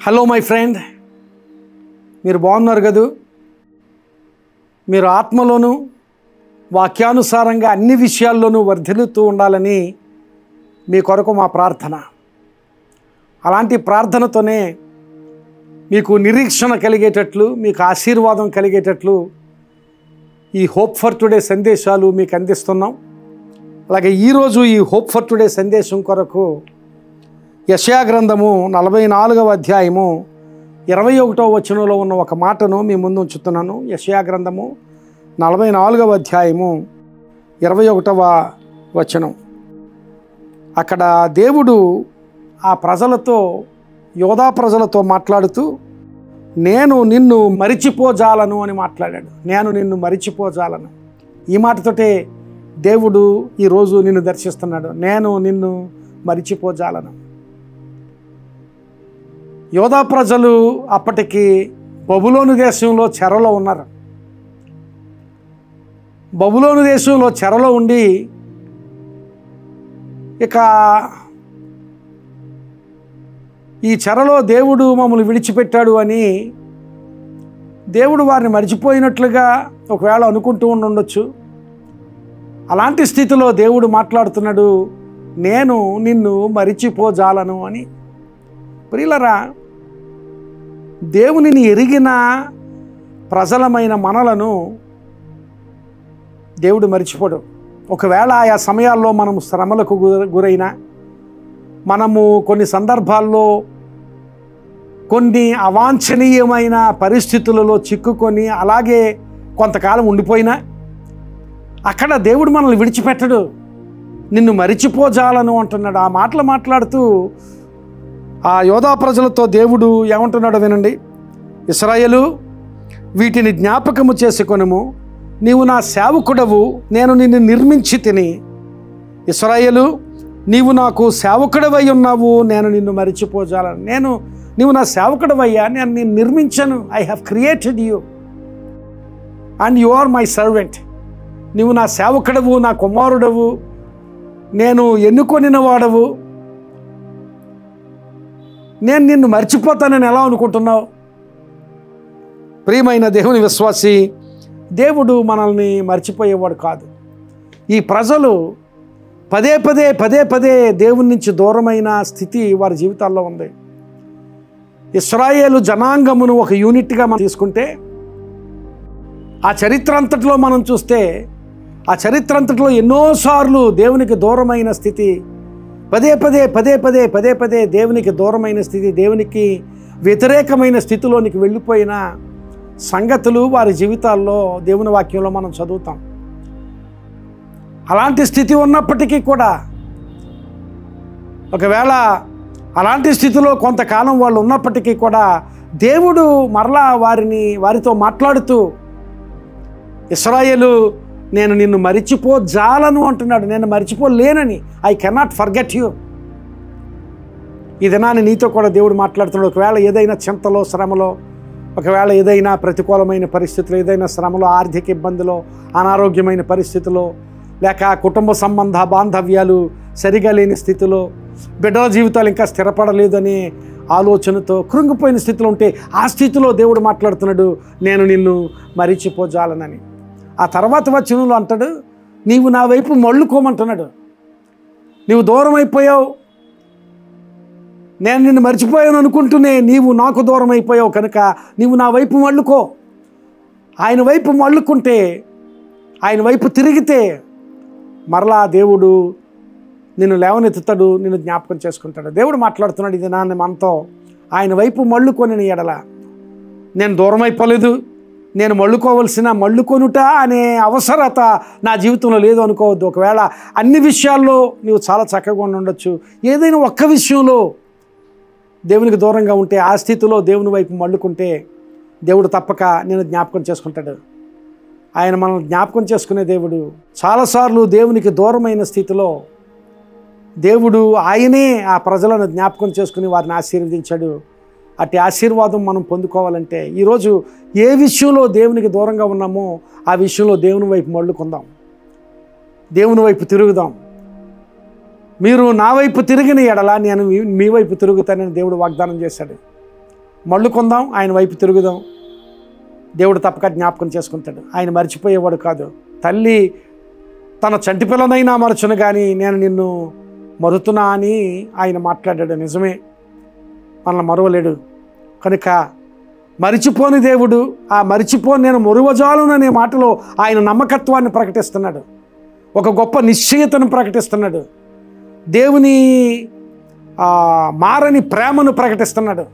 Hello my friend, మీరు బాగున్నారు కదూ? మీరు ఆత్మలోను వాక్యానుసారంగా అన్ని విషయాల్లోనూ వర్ధిల్లుతూ ఉండాలని మీ కొరకు మా ప్రార్థన. అలాంటి ప్రార్థనతోనే మీకు నిరీక్షణ కలిగేటట్లు, మీకు ఆశీర్వాదం కలిగేటట్లు ఈ హోప్ ఫర్ టుడే సందేశాలు మీకు అందిస్తున్నాం. అలాగే ఈరోజు ఈ హోప్ ఫర్ టుడే సందేశం కొరకు యెషయా గ్రంథము 44వ అధ్యాయము 21వ వచనంలో ఉన్న ఒక మాటను మీ ముందు ఉంచుతున్నాను. యెషయా గ్రంథము 44వ అధ్యాయము 21వ వచనం. అక్కడ దేవుడు ఆ ప్రజలతో, యోధా ప్రజలతో మాట్లాడుతూ నేను నిన్ను మరిచిపోజాలను అని మాట్లాడాడు. నేను నిన్ను మరిచిపోజాలను. ఈ మాటతోటే దేవుడు ఈరోజు నిన్ను దర్శిస్తున్నాడు. నేను నిన్ను మరిచిపోజాలను. యోధా ప్రజలు అప్పటికి బబులోను దేశంలో చెరలో ఉన్నారు. బబులోను దేశంలో చెరలో ఉండి ఇక ఈ చెరలో దేవుడు మమ్మల్ని విడిచిపెట్టాడు అని దేవుడు వారిని మర్చిపోయినట్లుగా ఒకవేళ అనుకుంటూ ఉండొచ్చు. అలాంటి స్థితిలో దేవుడు మాట్లాడుతున్నాడు, నేను నిన్ను మరిచిపోజాలను అని. ప్రియులరా, దేవునిని ఎరిగిన ప్రజలమైన మనలను దేవుడు మరిచిపోడు. ఒకవేళ ఆయా సమయాల్లో మనము శ్రమలకు గురైనా, మనము కొన్ని సందర్భాల్లో కొన్ని అవాంఛనీయమైన పరిస్థితులలో చిక్కుకొని అలాగే కొంతకాలం ఉండిపోయినా అక్కడ దేవుడు మనల్ని విడిచిపెట్టడు. నిన్ను మరిచిపోజాలను అంటున్నాడు. ఆ మాటలు మాట్లాడుతూ ఆ యోధా ప్రజలతో దేవుడు ఏమంటున్నాడో వినండి. ఇశ్రాయేలు, వీటిని జ్ఞాపకము చేసుకొనుము, నీవు నా సేవకుడవు, నేను నిన్ను నిర్మించి తిని. ఇశ్రాయేలు, నీవు నాకు సేవకుడవై ఉన్నావు, నేను నిన్ను మరిచిపోజాలను. నీవు నా సేవకుడవయ్యా, నేను నిన్ను నిర్మించాను. I have created you and you are my servant. నీవు నా సేవకుడవు, నా కుమారుడవు, నేను ఎన్నుకొనిన వాడవు. నేను నిన్ను మర్చిపోతానని ఎలా అనుకుంటున్నావు? ప్రియమైన దేవుని విశ్వాసి, దేవుడు మనల్ని మర్చిపోయేవాడు కాదు. ఈ ప్రజలు పదే పదే దేవుని నుంచి దూరమైన స్థితి వారి జీవితాల్లో ఉంది. ఇశ్రాయేలు జనాంగమును ఒక యూనిట్గా మనం తీసుకుంటే, ఆ చరిత్ర అంతటిలో మనం చూస్తే, ఆ చరిత్ర అంతటిలో ఎన్నోసార్లు దేవునికి దూరమైన స్థితి, పదే పదే దేవునికి దూరమైన స్థితి, దేవునికి వ్యతిరేకమైన స్థితిలోనికి వెళ్ళిపోయిన సంగతులు వారి జీవితాల్లో దేవుని వాక్యంలో మనం చదువుతాం. అలాంటి స్థితి ఉన్నప్పటికీ కూడా, ఒకవేళ అలాంటి స్థితిలో కొంతకాలం వాళ్ళు ఉన్నప్పటికీ కూడా దేవుడు మరలా వారితో మాట్లాడుతూ, ఇశ్రాయేలు, నేను నిన్ను మరిచిపోజాలను అంటున్నాడు. నేను మరిచిపోలేనని. I cannot forget you. ఈ దినాన్ని నీతో కూడా దేవుడు మాట్లాడుతున్నాడు. ఒకవేళ ఏదైనా చింతలో, శ్రమలో, ఒకవేళ ఏదైనా ప్రతికూలమైన పరిస్థితులు, ఏదైనా శ్రమలో, ఆర్థిక ఇబ్బందిలో, అనారోగ్యమైన పరిస్థితిలో, లేక కుటుంబ సంబంధ బాంధవ్యాలు సరిగా లేని స్థితిలో, బిడ్డల జీవితాలు ఇంకా స్థిరపడలేదనే ఆలోచనతో కృంగిపోయిన స్థితిలో ఉంటే, ఆ స్థితిలో దేవుడు మాట్లాడుతున్నాడు, నేను నిన్ను మరిచిపోజాలనని. ఆ తర్వాత వచనంలో అంటాడు, నీవు నా వైపు మళ్ళుకోమంటున్నాడు. నీవు దూరం అయిపోయావు, నేను నిన్ను మర్చిపోయాను అనుకుంటూనే నీవు నాకు దూరం అయిపోయావు కనుక నీవు నా వైపు మళ్ళుకో. ఆయన వైపు మళ్ళుకుంటే, ఆయన వైపు తిరిగితే మరలా దేవుడు నిన్ను లేవనెత్తుతాడు, నిన్ను జ్ఞాపకం చేసుకుంటాడు. దేవుడు మాట్లాడుతున్నాడు ఇది నాన్న మనతో. ఆయన వైపు మళ్ళుకొని ఎడల నేను దూరం అయిపోలేదు, నేను మళ్ళుకొనుట అనే అవసరత నా జీవితంలో లేదు అనుకోవద్దు. ఒకవేళ అన్ని విషయాల్లో నీవు చాలా చక్కగా ఉండొచ్చు, ఏదైనా ఒక్క విషయంలో దేవునికి దూరంగా ఉంటే, ఆ స్థితిలో దేవుని వైపు మళ్ళుకుంటే దేవుడు తప్పక నేను జ్ఞాపకం చేసుకుంటాడు. ఆయన మనల్ని జ్ఞాపకం చేసుకునే దేవుడు. చాలాసార్లు దేవునికి దూరమైన స్థితిలో దేవుడు ఆయనే ఆ ప్రజలను జ్ఞాపకం చేసుకుని వారిని ఆశీర్వదించాడు. అట్టి ఆశీర్వాదం మనం పొందుకోవాలంటే ఈరోజు ఏ విషయంలో దేవునికి దూరంగా ఉన్నామో ఆ విషయంలో దేవుని వైపు మళ్ళుకుందాం, దేవుని వైపు తిరుగుదాం. మీరు నా వైపు తిరిగిన ఎడల నేను మీ వైపు తిరుగుతానని దేవుడు వాగ్దానం చేశాడు. మళ్ళుకుందాం, ఆయన వైపు తిరుగుదాం. దేవుడు తప్పక జ్ఞాపకం చేసుకుంటాడు. ఆయన మర్చిపోయేవాడు కాదు. తల్లి తన చంటి పిల్లనైనా మరచును కానీ నేను నిన్ను మరుతున్నా అని ఆయన మాట్లాడాడు. నిజమే, మనల్ని మరువలేడు. కనుక మరిచిపోని దేవుడు, ఆ మరిచిపోని నేను మరువజాలను అనే మాటలో ఆయన నమ్మకత్వాన్ని ప్రకటిస్తున్నాడు. ఒక గొప్ప నిశ్చయతను ప్రకటిస్తున్నాడు. దేవుని మారని ప్రేమను ప్రకటిస్తున్నాడు.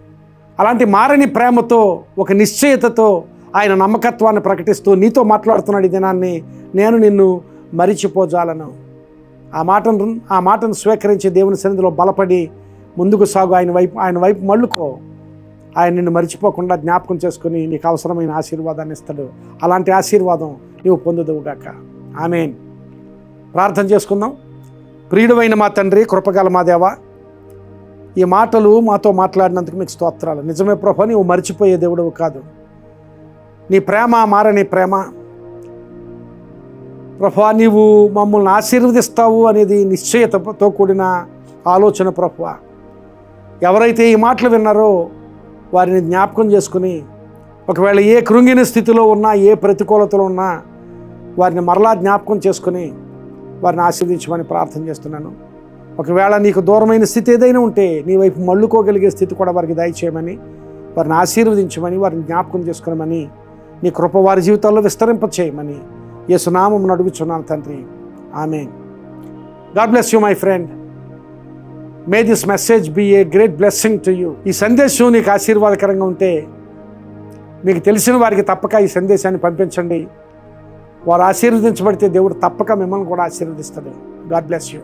అలాంటి మారని ప్రేమతో, ఒక నిశ్చయతతో ఆయన నమ్మకత్వాన్ని ప్రకటిస్తూ నీతో మాట్లాడుతున్నాడు. ఈ దినాన్ని నేను నిన్ను మరిచిపోజాలను. ఆ మాటను స్వీకరించి దేవుని సన్నిధిలో బలపడి ముందుకు సాగు. ఆయన వైపు మళ్ళుకో. ఆయన నిన్ను మరిచిపోకుండా జ్ఞాపకం చేసుకుని నీకు అవసరమైన ఆశీర్వాదాన్ని ఇస్తాడు. అలాంటి ఆశీర్వాదం నీవు పొందుదువుగాక. ఆమేన్. ప్రార్థన చేసుకుందాం. ప్రియుడైన మా తండ్రి, కృపగల మా దేవా, ఈ మాటలు మాతో మాట్లాడినందుకు మీకు స్తోత్రాలు. నిజమే ప్రభు, నీవు మరిచిపోయే దేవుడవు కాదు. నీ ప్రేమ మారని ప్రేమ ప్రభు. నీవు మమ్మల్ని ఆశీర్వదిస్తావు అనేది నిశ్చయతతో కూడిన ఆలోచన ప్రభు. ఎవరైతే ఈ మాటలు విన్నారో వారిని జ్ఞాపకం చేసుకుని, ఒకవేళ ఏ కృంగిన స్థితిలో ఉన్నా, ఏ ప్రతికూలతలో ఉన్నా వారిని మరలా జ్ఞాపకం చేసుకుని వారిని ఆశీర్వదించమని ప్రార్థన చేస్తున్నాను. ఒకవేళ నీకు దూరమైన స్థితి ఏదైనా ఉంటే నీ వైపు మళ్ళుకోగలిగే స్థితి కూడా వారికి దయచేయమని, వారిని ఆశీర్వదించమని, వారిని జ్ఞాపకం చేసుకునమని, నీ కృప వారి జీవితాల్లో విస్తరింపచేయమని యేసు నామమున అడుగుచున్నాను తండ్రి. ఆమేన్. God bless you my friend. May this message be a great blessing to you. ఈ సందేశం నీకు ఆశీర్వాదకరంగా ఉంటే మీకు తెలిసిన వారికి తప్పక ఈ సందేశాన్ని పంపించండి. వారు ఆశీర్వదించబడితే దేవుడు తప్పక మిమ్మల్ని కూడా ఆశీర్వదిస్తాడు. God bless you.